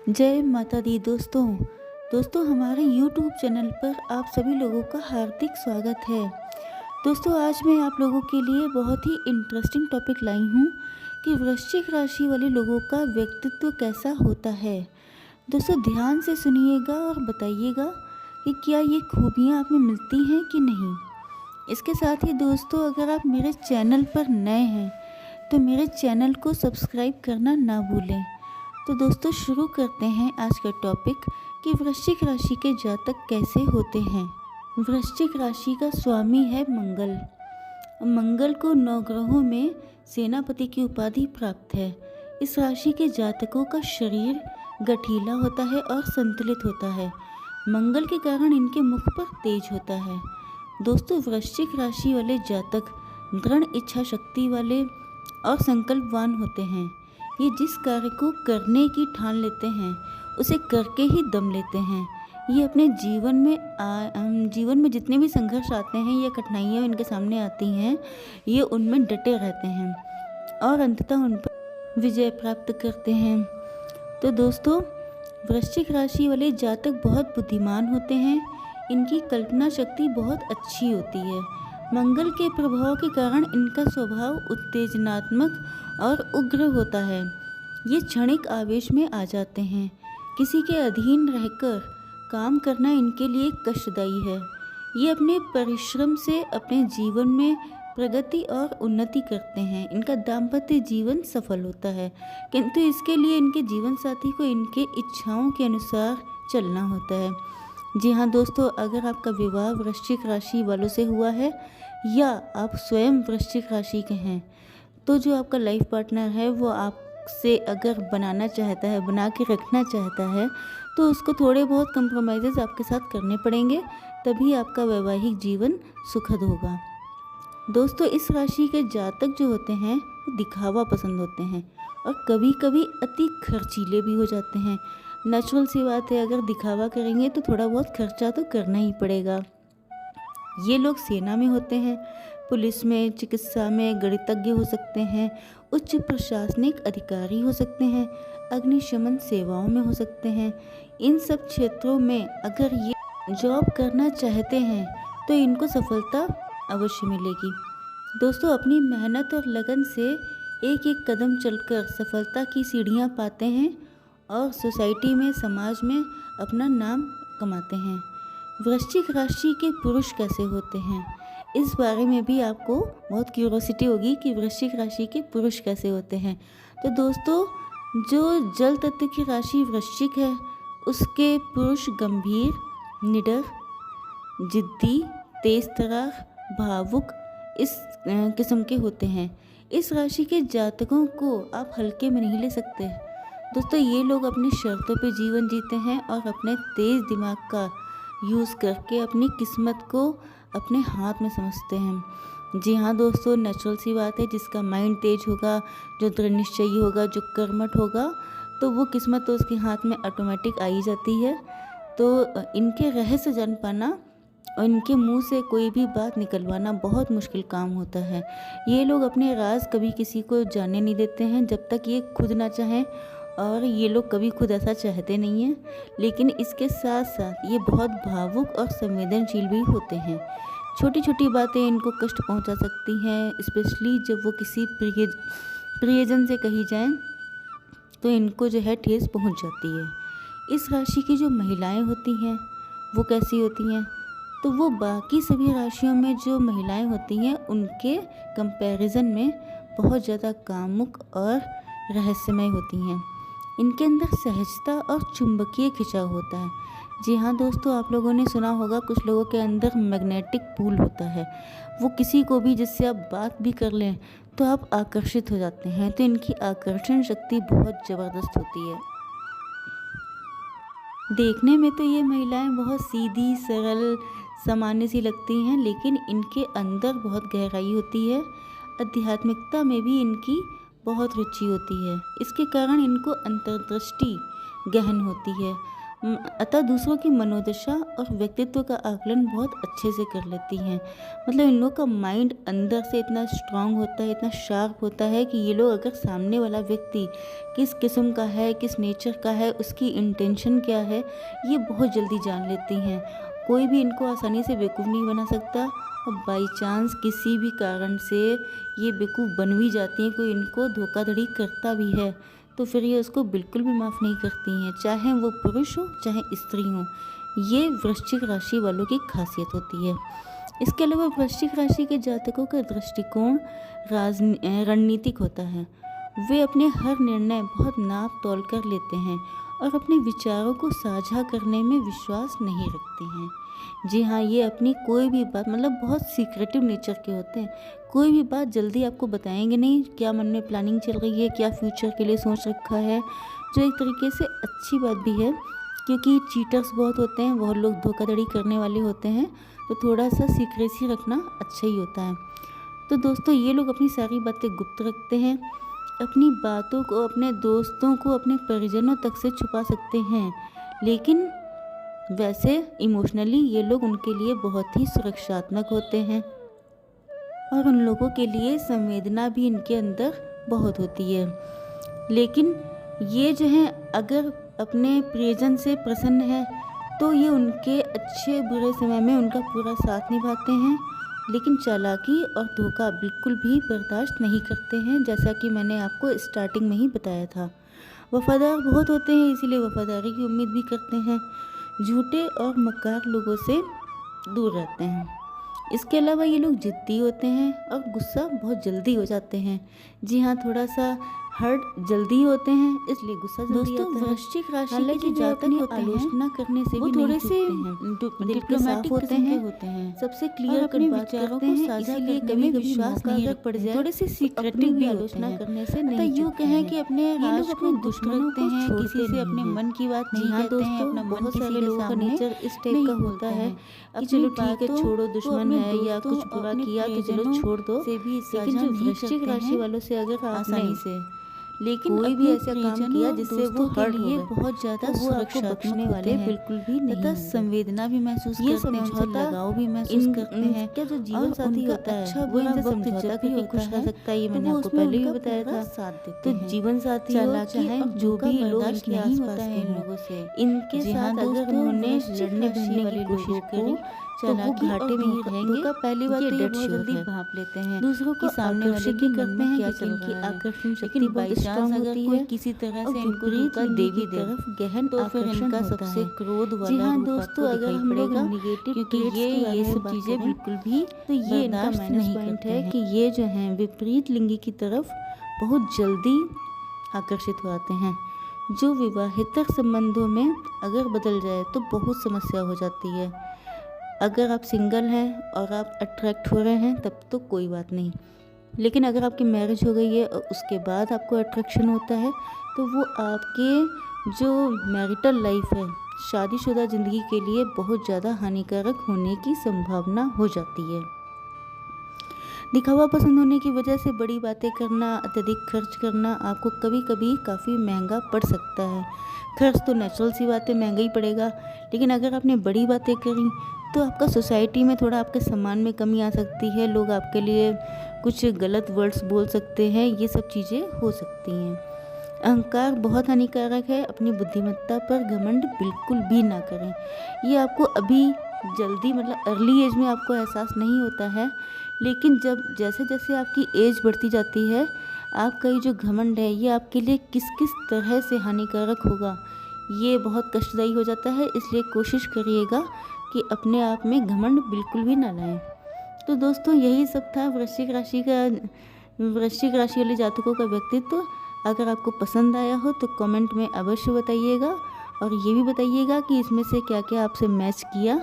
जय माता दी दोस्तों हमारे YouTube चैनल पर आप सभी लोगों का हार्दिक स्वागत है। दोस्तों आज मैं आप लोगों के लिए बहुत ही इंटरेस्टिंग टॉपिक लाई हूँ कि वृश्चिक राशि वाले लोगों का व्यक्तित्व कैसा होता है। दोस्तों ध्यान से सुनिएगा और बताइएगा कि क्या ये खूबियाँ आप में मिलती हैं कि नहीं। इसके साथ ही दोस्तों अगर आप मेरे चैनल पर नए हैं तो मेरे चैनल को सब्सक्राइब करना ना भूलें। तो दोस्तों शुरू करते हैं आज का टॉपिक कि वृश्चिक राशि के जातक कैसे होते हैं। वृश्चिक राशि का स्वामी है मंगल। मंगल को नवग्रहों में सेनापति की उपाधि प्राप्त है। इस राशि के जातकों का शरीर गठीला होता है और संतुलित होता है। मंगल के कारण इनके मुख पर तेज होता है। दोस्तों वृश्चिक राशि वाले जातक दृढ़ इच्छा शक्ति वाले और संकल्पवान होते हैं। ये जिस कार्य को करने की ठान लेते हैं उसे करके ही दम लेते हैं। ये अपने जीवन में जितने भी संघर्ष आते हैं या कठिनाइयाँ इनके सामने आती हैं ये उनमें डटे रहते हैं और अंततः उन पर विजय प्राप्त करते हैं। तो दोस्तों वृश्चिक राशि वाले जातक बहुत बुद्धिमान होते हैं। इनकी कल्पना शक्ति बहुत अच्छी होती है। मंगल के प्रभाव के कारण इनका स्वभाव उत्तेजनात्मक और उग्र होता है। ये क्षणिक आवेश में आ जाते हैं। किसी के अधीन रहकर काम करना इनके लिए कष्टदायी है। ये अपने परिश्रम से अपने जीवन में प्रगति और उन्नति करते हैं। इनका दाम्पत्य जीवन सफल होता है, किंतु इसके लिए इनके जीवन साथी को इनके इच्छाओं के अनुसार चलना होता है। जी हाँ दोस्तों, अगर आपका विवाह वृश्चिक राशि वालों से हुआ है या आप स्वयं वृश्चिक राशि के हैं तो जो आपका लाइफ पार्टनर है वो आपसे अगर बनाना चाहता है, बना के रखना चाहता है तो उसको थोड़े बहुत कंप्रोमाइज़ेस आपके साथ करने पड़ेंगे, तभी आपका वैवाहिक जीवन सुखद होगा। दोस्तों इस राशि के जातक जो होते हैं वो दिखावा पसंद होते हैं और कभी कभी अति खर्चीले भी हो जाते हैं। नेचुरल सी बात है, अगर दिखावा करेंगे तो थोड़ा बहुत खर्चा तो करना ही पड़ेगा। ये लोग सेना में होते हैं, पुलिस में, चिकित्सा में गणितज्ञ हो सकते हैं, उच्च प्रशासनिक अधिकारी हो सकते हैं, अग्निशमन सेवाओं में हो सकते हैं। इन सब क्षेत्रों में अगर ये जॉब करना चाहते हैं तो इनको सफलता अवश्य मिलेगी। दोस्तों अपनी मेहनत और लगन से एक एक कदम चलकर सफलता की सीढ़ियां पाते हैं और सोसाइटी में, समाज में अपना नाम कमाते हैं। वृश्चिक राशि के पुरुष कैसे होते हैं, इस बारे में भी आपको बहुत क्यूरोसिटी होगी कि वृश्चिक राशि के पुरुष कैसे होते हैं। तो दोस्तों जो जल तत्व की राशि वृश्चिक है उसके पुरुष गंभीर, निडर, जिद्दी, तेज तर्रार, भावुक इस किस्म के होते हैं। इस राशि के जातकों को आप हल्के में नहीं ले सकते। दोस्तों ये लोग अपनी शर्तों पे जीवन जीते हैं और अपने तेज दिमाग का यूज़ करके अपनी किस्मत को अपने हाथ में समझते हैं। जी हाँ दोस्तों, नेचुरल सी बात है, जिसका माइंड तेज होगा, जो दृढ़ निश्चयी होगा, जो कर्मठ होगा, तो वो किस्मत तो उसके हाथ में ऑटोमेटिक आ ही जाती है। तो इनके रहस्य जान पाना और इनके मुंह से कोई भी बात निकलवाना बहुत मुश्किल काम होता है। ये लोग अपने राज कभी किसी को जानने नहीं देते हैं जब तक ये खुद ना चाहें, और ये लोग कभी खुद ऐसा चाहते नहीं हैं। लेकिन इसके साथ साथ ये बहुत भावुक और संवेदनशील भी होते हैं। छोटी छोटी बातें इनको कष्ट पहुंचा सकती हैं, स्पेशली जब वो किसी प्रियजन से कही जाएं तो इनको जो है ठेस पहुंच जाती है। इस राशि की जो महिलाएं होती हैं वो कैसी होती हैं, तो वो बाकी सभी राशियों में जो महिलाएं होती हैं उनके कंपैरिजन में बहुत ज़्यादा कामुक और रहस्यमय होती हैं। इनके अंदर सहजता और चुंबकीय खिंचाव होता है। जी हाँ दोस्तों, आप लोगों ने सुना होगा कुछ लोगों के अंदर मैग्नेटिक पुल होता है। वो किसी को भी जिससे आप बात भी कर लें तो आप आकर्षित हो जाते हैं। तो इनकी आकर्षण शक्ति बहुत ज़बरदस्त होती है। देखने में तो ये महिलाएं बहुत सीधी सरल सामान्य सी लगती हैं, लेकिन इनके अंदर बहुत गहराई होती है। आध्यात्मिकता में भी इनकी बहुत रुचि होती है। इसके कारण इनको अंतर्दृष्टि गहन होती है अतः दूसरों की मनोदशा और व्यक्तित्व का आकलन बहुत अच्छे से कर लेती हैं। मतलब इन लोग का माइंड अंदर से इतना स्ट्रांग होता है, इतना शार्प होता है कि ये लोग अगर सामने वाला व्यक्ति किस किस्म का है, किस नेचर का है, उसकी इंटेंशन क्या है, ये बहुत जल्दी जान लेती हैं। कोई भी इनको आसानी से बेवकूफ़ नहीं बना सकता, और बाई चांस किसी भी कारण से ये बेवकूफ़ बन भी जाती हैं, कोई इनको धोखाधड़ी करता भी है, तो फिर ये उसको बिल्कुल भी माफ़ नहीं करती हैं, चाहे वो पुरुष हो चाहे स्त्री हो। ये वृश्चिक राशि वालों की खासियत होती है। इसके अलावा वृश्चिक राशि के जातकों का दृष्टिकोण रणनीतिक होता है। वे अपने हर निर्णय बहुत नाप तोल कर लेते हैं और अपने विचारों को साझा करने में विश्वास नहीं रखते हैं। जी हाँ, ये अपनी कोई भी बात, मतलब बहुत सीक्रेटिव नेचर के होते हैं। कोई भी बात जल्दी आपको बताएंगे नहीं, क्या मन में प्लानिंग चल रही है, क्या फ्यूचर के लिए सोच रखा है, जो एक तरीके से अच्छी बात भी है, क्योंकि चीटर्स बहुत होते हैं, बहुत लोग धोखाधड़ी करने वाले होते हैं, तो थोड़ा सा सीक्रेसी रखना अच्छा ही होता है। तो दोस्तों, ये लोग अपनी सारी बातें गुप्त रखते हैं, अपनी बातों को अपने दोस्तों को, अपने परिजनों तक से छुपा सकते हैं, लेकिन वैसे इमोशनली ये लोग उनके लिए बहुत ही सुरक्षात्मक होते हैं और उन लोगों के लिए संवेदना भी इनके अंदर बहुत होती है। लेकिन ये जो है, अगर अपने प्रियजन से प्रसन्न है तो ये उनके अच्छे बुरे समय में उनका पूरा साथ निभाते हैं, लेकिन चालाकी और धोखा बिल्कुल भी बर्दाश्त नहीं करते हैं, जैसा कि मैंने आपको स्टार्टिंग में ही बताया था। वफादार बहुत होते हैं, इसीलिए वफादारी की उम्मीद भी करते हैं। झूठे और मक्कार लोगों से दूर रहते हैं। इसके अलावा ये लोग जिद्दी होते हैं और गुस्सा बहुत जल्दी हो जाते हैं। जी हाँ, थोड़ा सा हर्ट जल्दी होते हैं, इसलिए गुस्सा जल्दी आता है। वृश्चिक राशि के जो जातक होते हैं, आलोचना करने से भी थोड़े से डिप्लोमेटिक होते हैं, सबसे क्लियर कट बात करते हैं, इसीलिए कभी विश्वास नहीं रख पड़ जाए, थोड़े से सीक्रेटिव भी आलोचना करने से नहीं। यूँ कहें कि अपने राज को दुश्मन होते हैं, किसी से अपने मन की बात नहीं कहते हैं, अपना मन किसी लोगों का नेचर इस टाइप का होता है कि चलो ठीक है, छोड़ो, दुश्मन है या कुछ बुरा किया तो चलो छोड़ दो। लेकिन जो वृश्चिक राशि वालों से अगर आसानी से, लेकिन कोई भी ऐसा काम किया जिससे वो हर्ट हो गए, बहुत ज्यादा सुरक्षा बख्शने वाले बिल्कुल भी नहीं, तथा संवेदना भी महसूस करते हैं, लगाव भी महसूस करते हैं। क्या जो जीवन साथी होता है वो इनसे समझौता करके खुश रह सकता है, ये मैंने आपको पहले भी बताया था। साथ देते हैं, तो जीवन साथी चाहे जो भी लोग इनके आसपास के इन लोगों से, इनके साथ अगर उन्होंने लड़ने भिड़ने वाली कोशिश करी तो वो घाटे में ही रहेंगे। पहली बात तो ये बहुत जल्दी भांप लेते हैं, दूसरों को सामने वाले की करते हैं, क्या चल रहा है, आकर्षण शक्ति बाई चांस अगर कोई किसी तरह से इनको धोखा दे भी दे, गहन तो फिर इनका सबसे क्रोध वाला। जी हाँ दोस्तों, अगर हम लोग निगेटिव, क्योंकि ये सब चीजें बिल्कुल भी, तो ये इनका माइनस पॉइंट है कि ये जो है विपरीत लिंगी की तरफ बहुत जल्दी आकर्षित होते हैं, जो विवाहितर संबंधों में अगर बदल जाए तो बहुत समस्या हो जाती है। अगर आप सिंगल हैं और आप अट्रैक्ट हो रहे हैं तब तो कोई बात नहीं, लेकिन अगर आपकी मैरिज हो गई है और उसके बाद आपको अट्रैक्शन होता है तो वो आपके जो मैरिटल लाइफ है, शादीशुदा ज़िंदगी के लिए बहुत ज़्यादा हानिकारक होने की संभावना हो जाती है। दिखावा पसंद होने की वजह से बड़ी बातें करना, अत्यधिक खर्च करना आपको कभी कभी काफ़ी महंगा पड़ सकता है। खर्च तो नेचुरल सी बात है, महंगा ही पड़ेगा, लेकिन अगर आपने बड़ी बातें करी तो आपका सोसाइटी में थोड़ा आपके सम्मान में कमी आ सकती है, लोग आपके लिए कुछ गलत वर्ड्स बोल सकते हैं, ये सब चीज़ें हो सकती हैं। अहंकार बहुत हानिकारक है, अपनी बुद्धिमत्ता पर घमंड बिल्कुल भी ना करें। ये आपको अभी जल्दी, मतलब अर्ली एज में आपको एहसास नहीं होता है, लेकिन जब जैसे जैसे आपकी एज बढ़ती जाती है, आपका ये जो घमंड है ये आपके लिए किस किस तरह से हानिकारक होगा ये बहुत कष्टदायी हो जाता है। इसलिए कोशिश करिएगा कि अपने आप में घमंड बिल्कुल भी ना लाएं। तो दोस्तों, यही सब था वृश्चिक राशि वाले जातकों का व्यक्तित्व। अगर आपको पसंद आया हो तो कमेंट में अवश्य बताइएगा, और ये भी बताइएगा कि इसमें से क्या क्या आपसे मैच किया।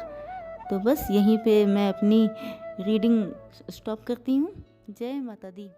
तो बस यहीं पे मैं अपनी रीडिंग स्टॉप करती हूँ। जय माता दी।